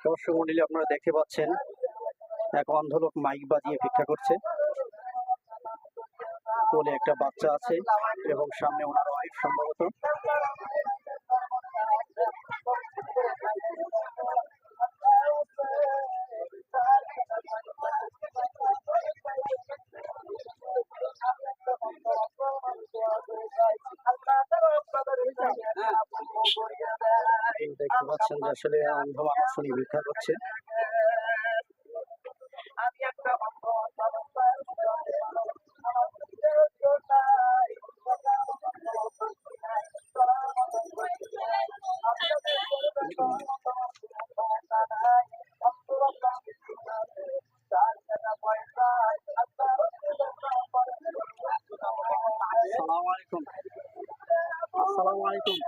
দর্শক মন্ডলী, আপনারা দেখতে পাচ্ছেন এক অন্ধ লোক মাইক বাজিয়ে ভিক্ষা করছে। কোলে একটা বাচ্চা আছে এবং সামনে ওনার ওয়াইফ সম্ভবত। দেখতে পাচ্ছেন যে আসলে অন্ধ মানুষ উনি ভিক্ষা করছে। আসসালামু আলাইকুম।